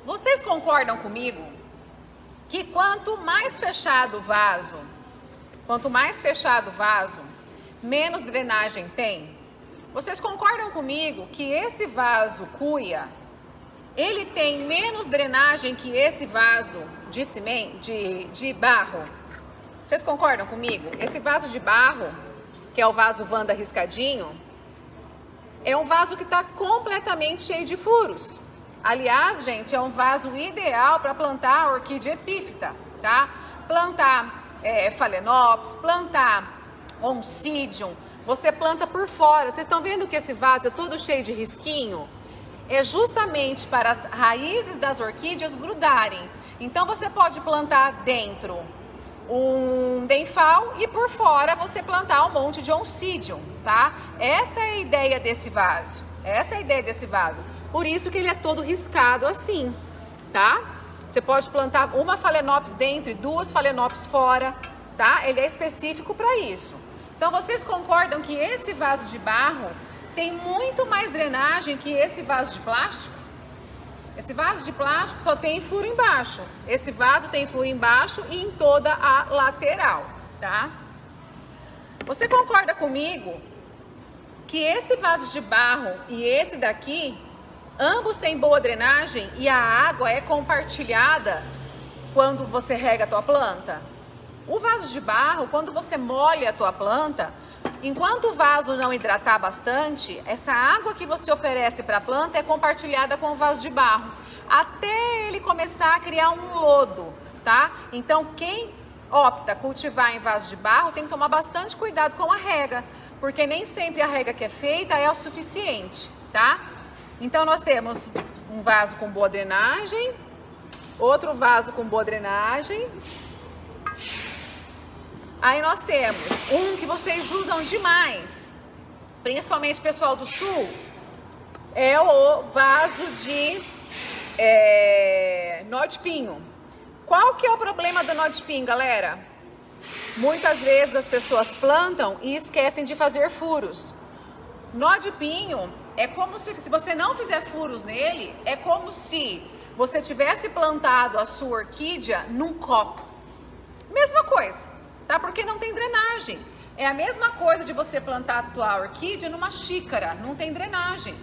Vocês concordam comigo que quanto mais fechado o vaso, menos drenagem tem? Vocês concordam comigo que esse vaso cuia, ele tem menos drenagem que esse vaso de barro? Vocês concordam comigo? Esse vaso de barro, que é o vaso Wanda riscadinho, é um vaso que está completamente cheio de furos. Aliás, gente, é um vaso ideal para plantar a orquídea epífita, tá? Plantar phalaenopsis, plantar oncidium, você planta por fora. Vocês estão vendo que esse vaso é todo cheio de risquinho? É justamente para as raízes das orquídeas grudarem. Então você pode plantar dentro um denfal e por fora você plantar um monte de oncidium, tá? Essa é a ideia desse vaso. Por isso que ele é todo riscado assim, tá? Você pode plantar uma phalaenopsis dentro e duas phalaenopsis fora, tá? Ele é específico para isso. Então vocês concordam que esse vaso de barro tem muito mais drenagem que esse vaso de plástico? Esse vaso de plástico só tem furo embaixo. Esse vaso tem furo embaixo e em toda a lateral, tá? Você concorda comigo que esse vaso de barro e esse daqui, ambos têm boa drenagem e a água é compartilhada quando você rega a tua planta? O vaso de barro, quando você molha a tua planta, enquanto o vaso não hidratar bastante, essa água que você oferece para a planta é compartilhada com o vaso de barro, até ele começar a criar um lodo, tá? Então, quem opta cultivar em vaso de barro tem que tomar bastante cuidado com a rega, porque nem sempre a rega que é feita é o suficiente, tá? Então, nós temos um vaso com boa drenagem, outro vaso com boa drenagem. Aí nós temos um que vocês usam demais, principalmente o pessoal do sul, é o vaso de nó de pinho. Qual que é o problema do nó de pinho, galera? Muitas vezes as pessoas plantam e esquecem de fazer furos. Nó de pinho é como se você não fizer furos nele, é como se você tivesse plantado a sua orquídea num copo. Mesma coisa. Tá? Porque não tem drenagem. É a mesma coisa de você plantar a tua orquídea numa xícara, não tem drenagem.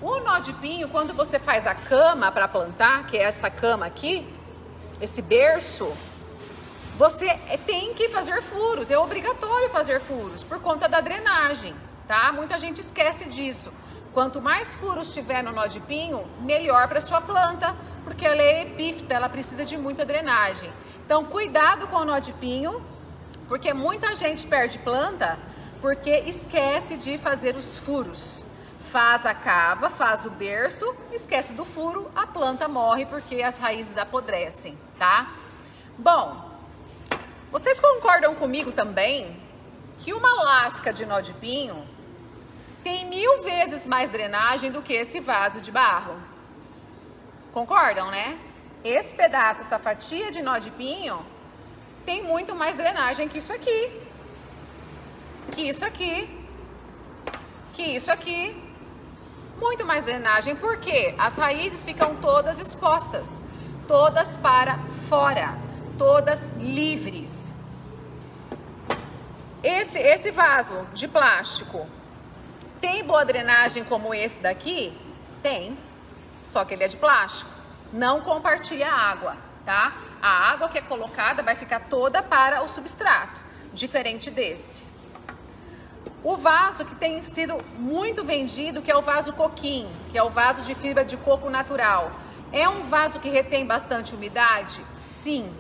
O nó de pinho, quando você faz a cama para plantar, que é essa cama aqui, esse berço, você tem que fazer furos, é obrigatório fazer furos, por conta da drenagem, tá? Muita gente esquece disso. Quanto mais furos tiver no nó de pinho, melhor para sua planta, porque ela é epífita, ela precisa de muita drenagem. Então, cuidado com o nó de pinho, porque muita gente perde planta porque esquece de fazer os furos. Faz a cava, faz o berço, esquece do furo, a planta morre porque as raízes apodrecem, tá? Bom, vocês concordam comigo também que uma lasca de nó de pinho tem 1000 vezes mais drenagem do que esse vaso de barro? Concordam, né? Esse pedaço, essa fatia de nó de pinho, tem muito mais drenagem que isso aqui, que isso aqui, muito mais drenagem, porque as raízes ficam todas expostas, todas para fora, todas livres. Esse vaso de plástico tem boa drenagem como esse daqui? Tem, só que ele é de plástico, não compartilha água, tá? A água que é colocada vai ficar toda para o substrato, diferente desse. O vaso que tem sido muito vendido, que é o vaso coquim, que é o vaso de fibra de coco natural. É um vaso que retém bastante umidade? Sim,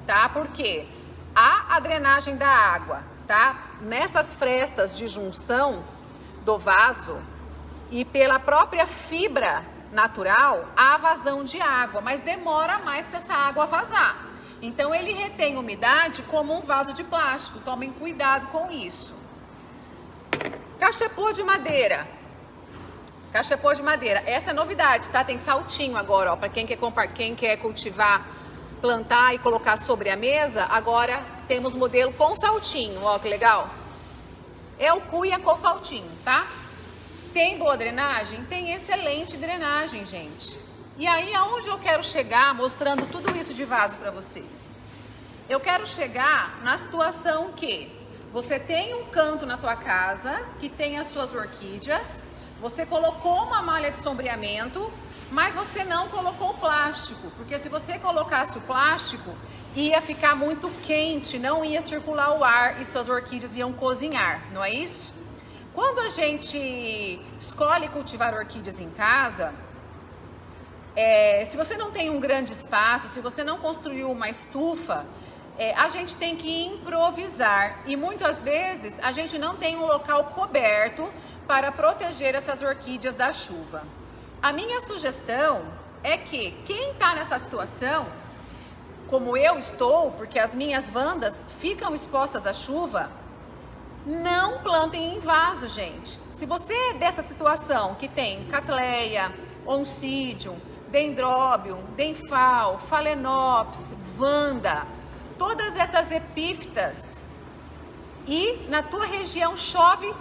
tá? Porque há a drenagem da água, tá? Nessas frestas de junção do vaso e pela própria fibra natural, há vazão de água, mas demora mais para essa água vazar. Então ele retém umidade como um vaso de plástico. Tomem cuidado com isso. Cachepô de madeira. Cachepô de madeira. Essa é novidade, tá? Tem saltinho agora, ó, para quem quer cultivar, plantar e colocar sobre a mesa. Agora temos modelo com saltinho, ó, que legal. É o cuia com saltinho, tá? Tem boa drenagem? Tem excelente drenagem, gente. E aí, aonde eu quero chegar mostrando tudo isso de vaso para vocês? Eu quero chegar na situação que você tem um canto na tua casa que tem as suas orquídeas, você colocou uma malha de sombreamento, mas você não colocou o plástico, porque se você colocasse o plástico, ia ficar muito quente, não ia circular o ar e suas orquídeas iam cozinhar, não é isso? Quando a gente escolhe cultivar orquídeas em casa, se você não tem um grande espaço, se você não construiu uma estufa, a gente tem que improvisar e muitas vezes a gente não tem um local coberto para proteger essas orquídeas da chuva. A minha sugestão é que quem está nessa situação, como eu estou, porque as minhas vandas ficam expostas à chuva, não plantem em vaso, gente. Se você é dessa situação que tem Cattleya, Oncidium, Dendrobium, Denfal, Phalaenopsis, Vanda, todas essas epífitas, e na tua região chove,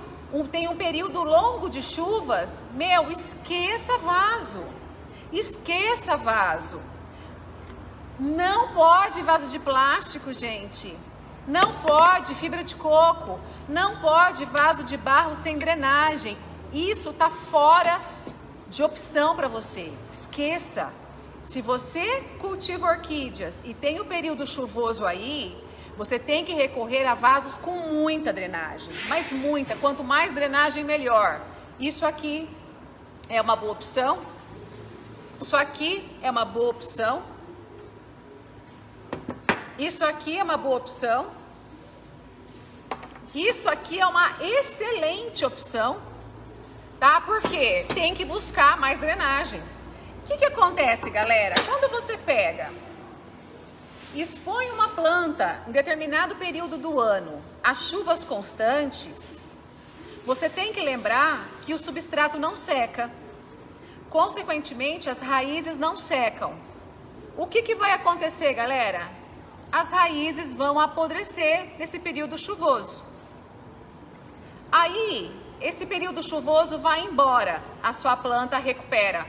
tem um período longo de chuvas, esqueça vaso. Esqueça vaso. Não pode vaso de plástico, gente. Não pode fibra de coco. Não pode vaso de barro sem drenagem. Isso tá fora de opção para você. Esqueça. Se você cultiva orquídeas e tem o período chuvoso aí, você tem que recorrer a vasos com muita drenagem, mas muita. Quanto mais drenagem, melhor. Isso aqui é uma boa opção. Isso aqui é uma boa opção. Isso aqui é uma boa opção. Isso aqui é uma excelente opção, tá? Porque tem que buscar mais drenagem. O que acontece, galera? Quando você pega, expõe uma planta em determinado período do ano a chuvas constantes, você tem que lembrar que o substrato não seca. Consequentemente, as raízes não secam. O que vai acontecer, galera? As raízes vão apodrecer nesse período chuvoso. Aí, esse período chuvoso vai embora, a sua planta recupera,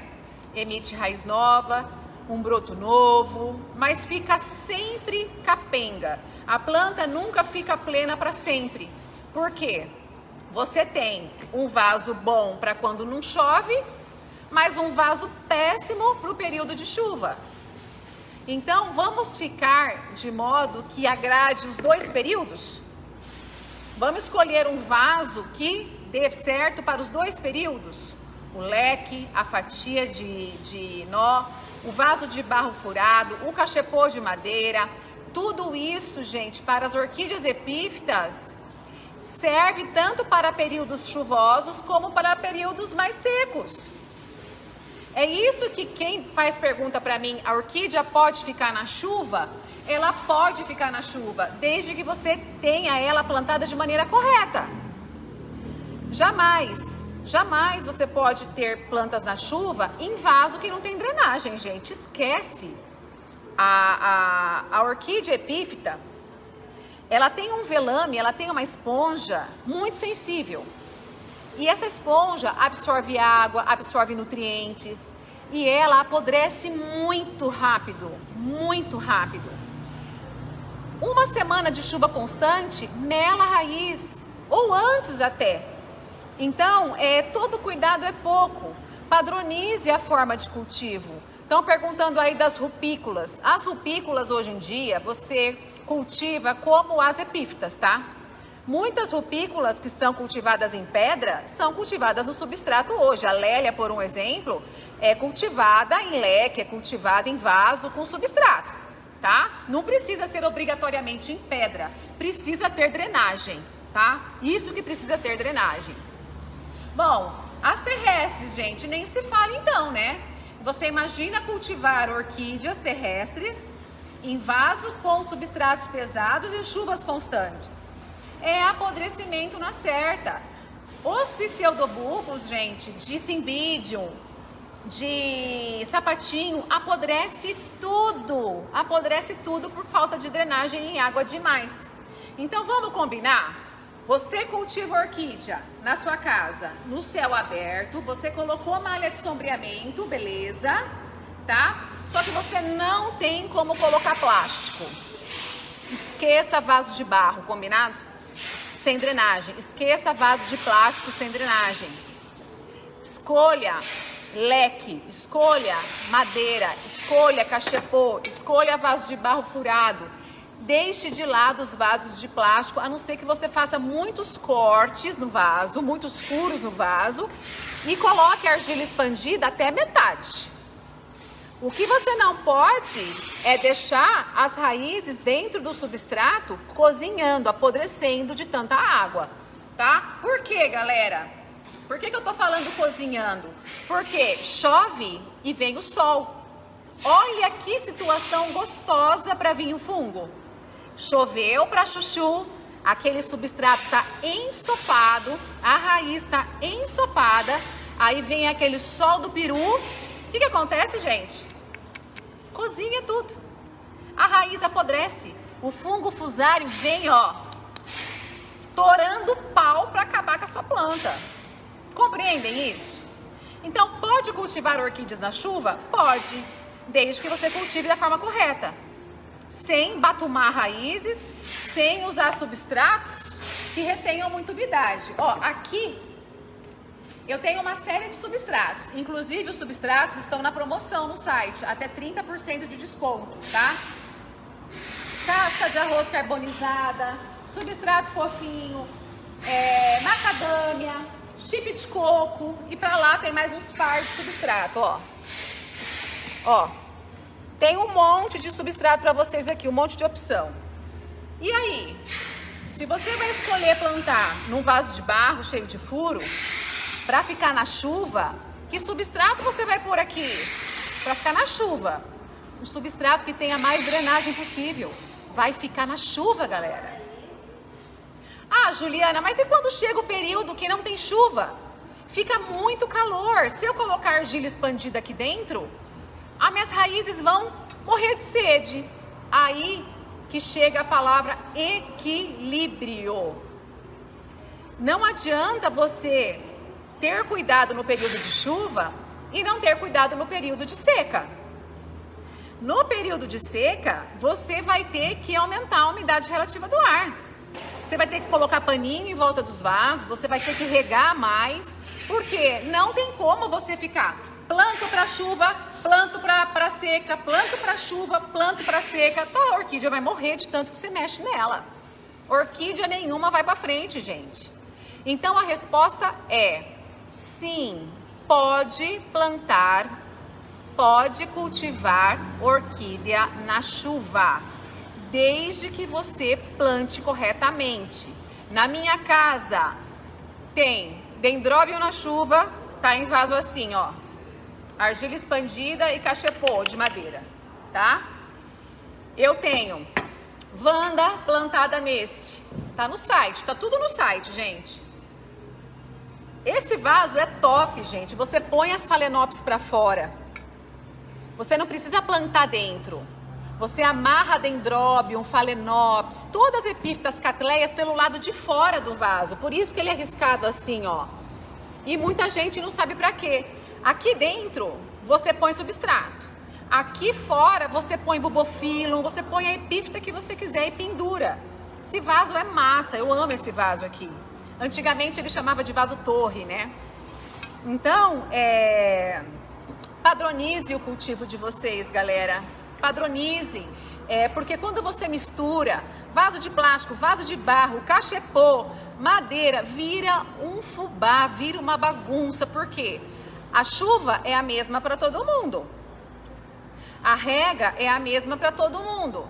emite raiz nova, um broto novo, mas fica sempre capenga. A planta nunca fica plena para sempre. Por quê? Você tem um vaso bom para quando não chove, mas um vaso péssimo para o período de chuva. Então, vamos ficar de modo que agrade os dois períodos? Vamos escolher um vaso que dê certo para os dois períodos? O leque, a fatia de nó, o vaso de barro furado, o cachepô de madeira, tudo isso, gente, para as orquídeas epífitas, serve tanto para períodos chuvosos como para períodos mais secos. É isso que quem faz pergunta para mim, a orquídea pode ficar na chuva? Ela pode ficar na chuva, desde que você tenha ela plantada de maneira correta. Jamais você pode ter plantas na chuva em vaso que não tem drenagem, gente. Esquece. A orquídea epífita, ela tem um velame, ela tem uma esponja muito sensível. E essa esponja absorve água, absorve nutrientes. E ela apodrece muito rápido, muito rápido. Uma semana de chuva constante mela a raiz, ou antes até. Então, todo cuidado é pouco. Padronize a forma de cultivo. Estão perguntando aí das rupícolas. As rupícolas hoje em dia você cultiva como as epífitas, tá? Muitas rupícolas que são cultivadas em pedra são cultivadas no substrato hoje. A Lélia, por um exemplo, é cultivada em leque, é cultivada em vaso com substrato, tá? Não precisa ser obrigatoriamente em pedra, precisa ter drenagem, tá? Isso que precisa ter drenagem. Bom, as terrestres, gente, nem se fala então, né? Você imagina cultivar orquídeas terrestres em vaso com substratos pesados e chuvas constantes. É apodrecimento na certa. Os pseudobulbos, gente, de cymbidium, de sapatinho, apodrece tudo por falta de drenagem e água demais. Então vamos combinar? Você cultiva orquídea na sua casa, no céu aberto, você colocou malha de sombreamento, beleza? tá? Só que você não tem como colocar plástico. Esqueça vaso de barro, combinado? Sem drenagem. Esqueça vaso de plástico sem drenagem. Escolha leque, escolha madeira, escolha cachepô, escolha vaso de barro furado. Deixe de lado os vasos de plástico, a não ser que você faça muitos cortes no vaso, muitos furos no vaso e coloque a argila expandida até metade. O que você não pode é deixar as raízes dentro do substrato cozinhando, apodrecendo de tanta água, tá? Por quê, galera? Por que eu tô falando cozinhando? Porque chove e vem o sol. Olha que situação gostosa para vir o fungo. Choveu para chuchu, aquele substrato tá ensopado, a raiz tá ensopada, aí vem aquele sol do peru. O que acontece, gente? Cozinha tudo. A raiz apodrece. O fungo fusário vem, ó, torando pau para acabar com a sua planta. Compreendem isso? Então, pode cultivar orquídeas na chuva? Pode, desde que você cultive da forma correta. Sem batumar raízes, sem usar substratos que retenham muita umidade. Ó, aqui eu tenho uma série de substratos. Inclusive, os substratos estão na promoção no site, até 30% de desconto, tá? Casca de arroz carbonizada, substrato fofinho, macadâmia, chip de coco, e pra lá tem mais uns par de substrato, ó. Ó, tem um monte de substrato pra vocês aqui, um monte de opção. E aí, se você vai escolher plantar num vaso de barro cheio de furo, pra ficar na chuva, que substrato você vai pôr aqui? Pra ficar na chuva. Um substrato que tenha mais drenagem possível. Vai ficar na chuva, galera. Ah, Juliana, mas e quando chega o período que não tem chuva? Fica muito calor. Se eu colocar argila expandida aqui dentro, as minhas raízes vão morrer de sede. Aí que chega a palavra equilíbrio. Não adianta você ter cuidado no período de chuva e não ter cuidado no período de seca. No período de seca, você vai ter que aumentar a umidade relativa do ar. Você vai ter que colocar paninho em volta dos vasos, você vai ter que regar mais, porque não tem como você ficar planto para chuva, planto para seca, planto para chuva, planto para seca. A orquídea vai morrer de tanto que você mexe nela. Orquídea nenhuma vai para frente, gente. Então a resposta é sim, pode plantar, pode cultivar orquídea na chuva, desde que você plante corretamente. Na minha casa tem dendróbio na chuva, tá em vaso assim, ó, argila expandida e cachepô de madeira, tá? Eu tenho Wanda plantada nesse, tá no site, tá tudo no site, gente. Esse vaso é top, gente. Você põe as phalaenopsis para fora. Você não precisa plantar dentro. Você amarra dendróbio, phalaenopsis, todas as epífitas catleias pelo lado de fora do vaso. Por isso que ele é riscado assim, ó. E muita gente não sabe para quê. Aqui dentro, você põe substrato. Aqui fora, você põe bulbophyllum, você põe a epífita que você quiser e pendura. Esse vaso é massa, eu amo esse vaso aqui. Antigamente ele chamava de vaso torre, né? Então, padronize o cultivo de vocês, galera. Padronize. Porque quando você mistura vaso de plástico, vaso de barro, cachepô, madeira, vira um fubá, vira uma bagunça. Por quê? A chuva é a mesma para todo mundo. A rega é a mesma para todo mundo.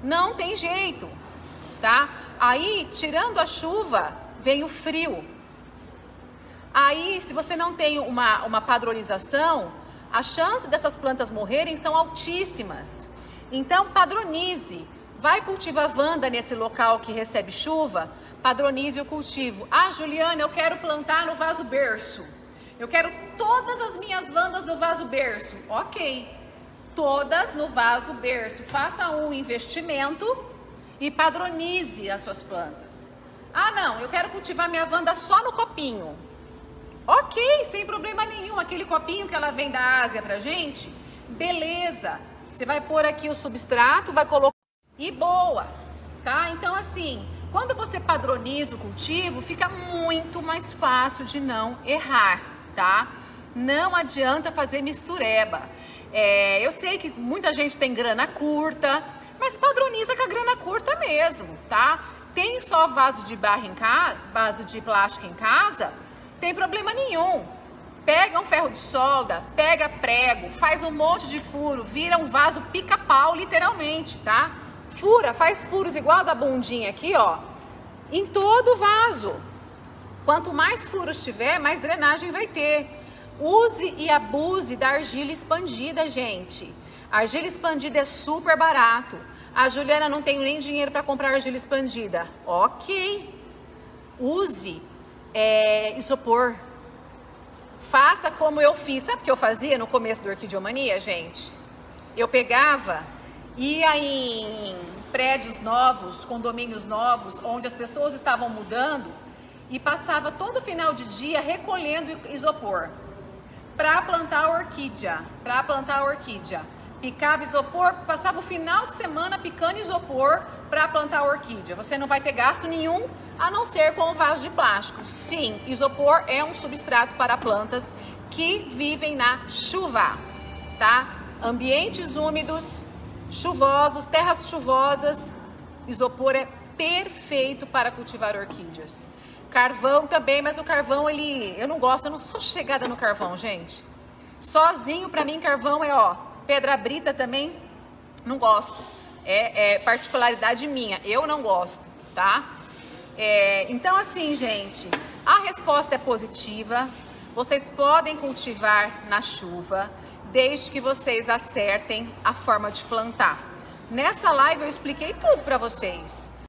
Não tem jeito, tá? Aí, tirando a chuva, vem o frio. Aí, se você não tem uma padronização, a chance dessas plantas morrerem são altíssimas. Então, padronize. Vai cultivar Wanda nesse local que recebe chuva? Padronize o cultivo. Ah, Juliana, eu quero plantar no vaso berço. Eu quero todas as minhas Wandas no vaso berço. Ok. Todas no vaso berço. Faça um investimento e padronize as suas plantas. Ah, não, eu quero cultivar minha Wanda só no copinho. Ok, sem problema nenhum. Aquele copinho que ela vem da Ásia pra gente, beleza. Você vai pôr aqui o substrato, vai colocar e boa, tá? Então assim, quando você padroniza o cultivo, fica muito mais fácil de não errar, tá? Não adianta fazer mistureba. Eu sei que muita gente tem grana curta, mas padroniza com a grana curta mesmo, tá? Tem só vaso de barro em casa, vaso de plástico em casa, tem problema nenhum. Pega um ferro de solda, pega prego, faz um monte de furo, vira um vaso pica-pau, literalmente, tá? Fura, faz furos igual da bundinha aqui, ó, em todo o vaso. Quanto mais furos tiver, mais drenagem vai ter. Use e abuse da argila expandida, gente. A argila expandida é super barato. A Juliana não tem nem dinheiro para comprar argila expandida. Ok. Use isopor. Faça como eu fiz. Sabe o que eu fazia no começo do Orquideomania, gente? Eu pegava, ia em prédios novos, condomínios novos, onde as pessoas estavam mudando e passava todo final de dia recolhendo isopor para plantar a orquídea. Picava isopor, passava o final de semana picando isopor para plantar a orquídea. Você não vai ter gasto nenhum, a não ser com o vaso de plástico. Sim, isopor é um substrato para plantas que vivem na chuva, tá? Ambientes úmidos, chuvosos, terras chuvosas, isopor é perfeito para cultivar orquídeas. Carvão também, mas o carvão, eu não gosto, eu não sou chegada no carvão, gente. Sozinho, pra mim, carvão pedra brita também, não gosto. É particularidade minha, eu não gosto, tá? Então, assim, gente, a resposta é positiva. Vocês podem cultivar na chuva, desde que vocês acertem a forma de plantar. Nessa live eu expliquei tudo pra vocês.